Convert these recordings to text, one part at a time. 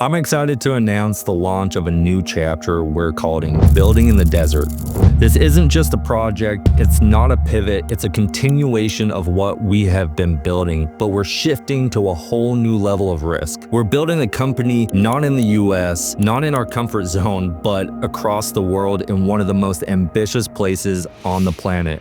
I'm excited to announce the launch of a new chapter we're calling Building in the Desert. This isn't just a project, it's not a pivot, it's a continuation of what we have been building, but we're shifting to a whole new level of risk. We're building a company not in the US, not in our comfort zone, but across the world in one of the most ambitious places on the planet.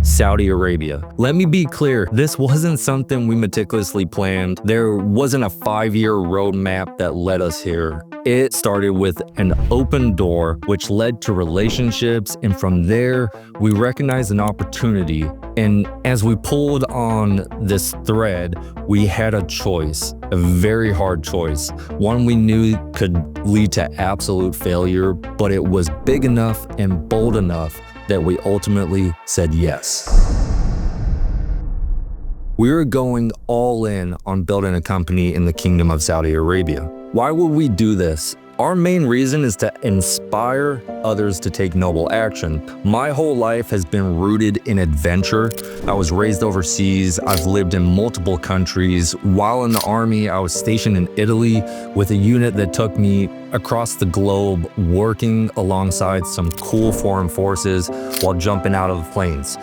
Saudi Arabia. Let me be clear, this wasn't something we meticulously planned. There wasn't a 5-year roadmap that led us here. It started with an open door, which led to relationships, and from there, we recognized an opportunity. And as we pulled on this thread, we had a choice, a very hard choice, one we knew could lead to absolute failure, but it was big enough and bold enough that we ultimately said yes. We were going all in on building a company in the Kingdom of Saudi Arabia. Why would we do this? Our main reason is to inspire others to take noble action. My whole life has been rooted in adventure. I was raised overseas. I've lived in multiple countries. While in the army, I was stationed in Italy with a unit that took me across the globe, working alongside some cool foreign forces while jumping out of planes.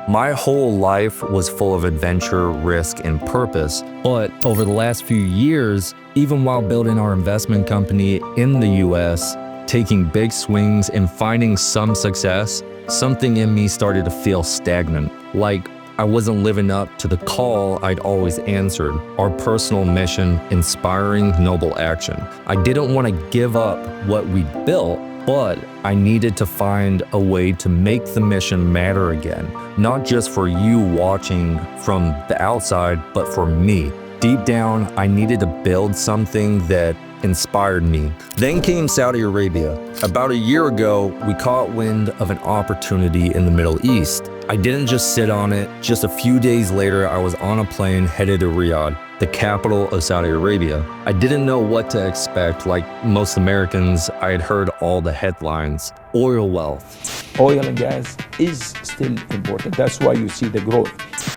My whole life was full of adventure, risk, and purpose. But over the last few years, even while building our investment company in the US, taking big swings and finding some success, something in me started to feel stagnant. Like I wasn't living up to the call I'd always answered, our personal mission, inspiring noble action. I didn't want to give up what we'd built, but I needed to find a way to make the mission matter again, not just for you watching from the outside, but for me. Deep down, I needed to build something that inspired me. Then came Saudi Arabia. About a year ago, we caught wind of an opportunity in the Middle East. I didn't just sit on it. Just a few days later, I was on a plane headed to Riyadh, the capital of Saudi Arabia. I didn't know what to expect. Like most Americans, I had heard all the headlines. Oil wealth. Oil and gas is still important. That's why you see the growth.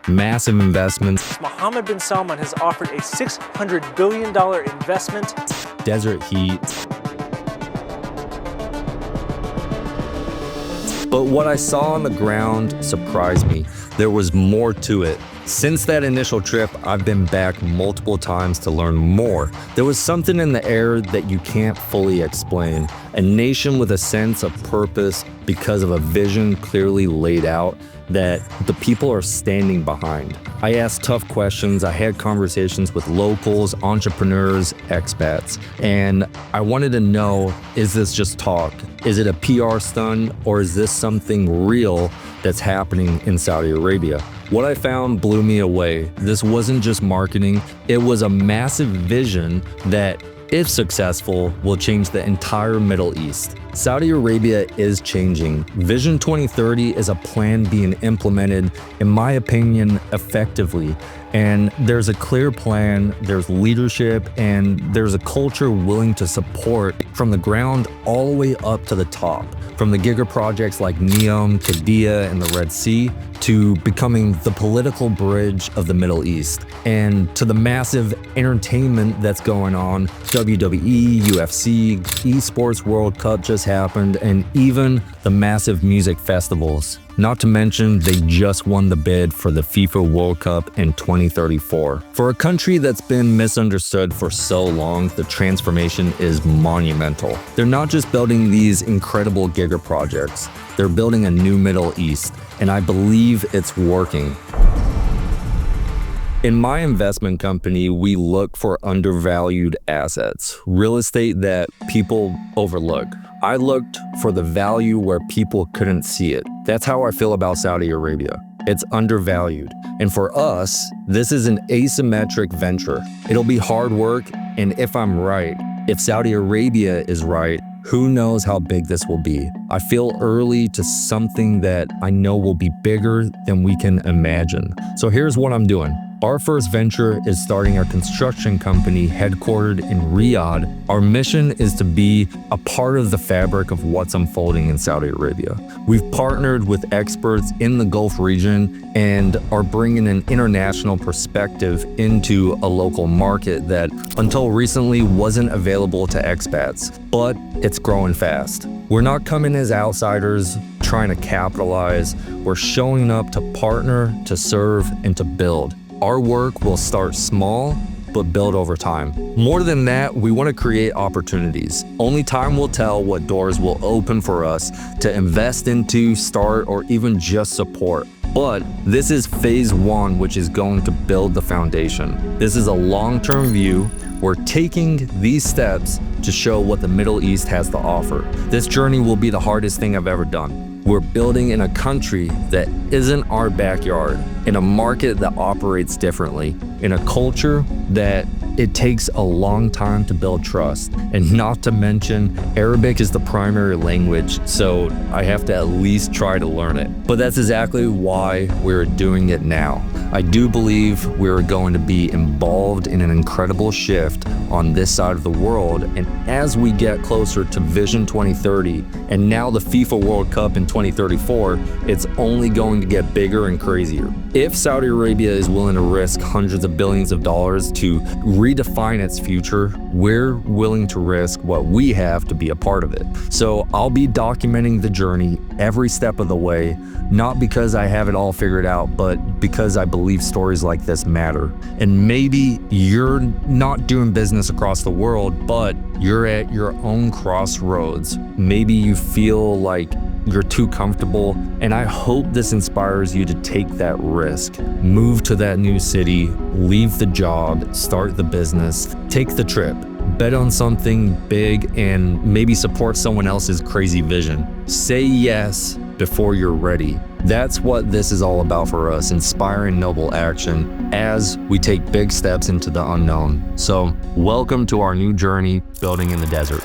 Massive investments. Mohammed bin Salman has offered a $600 billion investment. Desert heat. But what I saw on the ground surprised me. There was more to it. Since that initial trip, I've been back multiple times to learn more. There was something in the air that you can't fully explain. A nation with a sense of purpose because of a vision clearly laid out that the people are standing behind. I asked tough questions. I had conversations with locals, entrepreneurs, expats, and I wanted to know, is this just talk? Is it a PR stunt, or is this something real that's happening in Saudi Arabia? What I found blew me away. This wasn't just marketing, it was a massive vision that, if successful, will change the entire Middle East. Saudi Arabia is changing. Vision 2030 is a plan being implemented, in my opinion, effectively. And there's a clear plan, there's leadership, and there's a culture willing to support from the ground all the way up to the top. From the giga-projects like NEOM, Qiddiya, and the Red Sea, to becoming the political bridge of the Middle East, and to the massive entertainment that's going on. WWE, UFC, Esports World Cup just happened, and even the massive music festivals. Not to mention, they just won the bid for the FIFA World Cup in 2034. For a country that's been misunderstood for so long, the transformation is monumental. They're not just building these incredible giga projects, they're building a new Middle East, and I believe it's working. In my investment company, we look for undervalued assets, real estate that people overlook. I looked for the value where people couldn't see it. That's how I feel about Saudi Arabia. It's undervalued. And for us, this is an asymmetric venture. It'll be hard work, and if I'm right, if Saudi Arabia is right, who knows how big this will be. I feel early to something that I know will be bigger than we can imagine. So here's what I'm doing. Our first venture is starting a construction company headquartered in Riyadh. Our mission is to be a part of the fabric of what's unfolding in Saudi Arabia. We've partnered with experts in the Gulf region and are bringing an international perspective into a local market that until recently wasn't available to expats, but it's growing fast. We're not coming as outsiders trying to capitalize. We're showing up to partner, to serve, and to build. Our work will start small, but build over time. More than that, we want to create opportunities. Only time will tell what doors will open for us to invest into, start, or even just support. But this is phase one, which is going to build the foundation. This is a long-term view. We're taking these steps to show what the Middle East has to offer. This journey will be the hardest thing I've ever done. We're building in a country that isn't our backyard, in a market that operates differently, in a culture that it takes a long time to build trust. And not to mention, Arabic is the primary language, so I have to at least try to learn it. But that's exactly why we're doing it now. I do believe we're going to be involved in an incredible shift on this side of the world, and as we get closer to Vision 2030 and now the FIFA World Cup in 2034, it's only going to get bigger and crazier. If Saudi Arabia is willing to risk hundreds of billions of dollars to redefine its future, we're willing to risk what we have to be a part of it. So I'll be documenting the journey every step of the way, not because I have it all figured out, but because I believe stories like this matter. And maybe you're not doing business across the world, but you're at your own crossroads. Maybe you feel like you're too comfortable, and I hope this inspires you to take that risk. Move to that new city, leave the job, start the business, take the trip, bet on something big, and maybe support someone else's crazy vision. Say yes before you're ready. That's what this is all about for us, inspiring noble action as we take big steps into the unknown. So welcome to our new journey, building in the desert.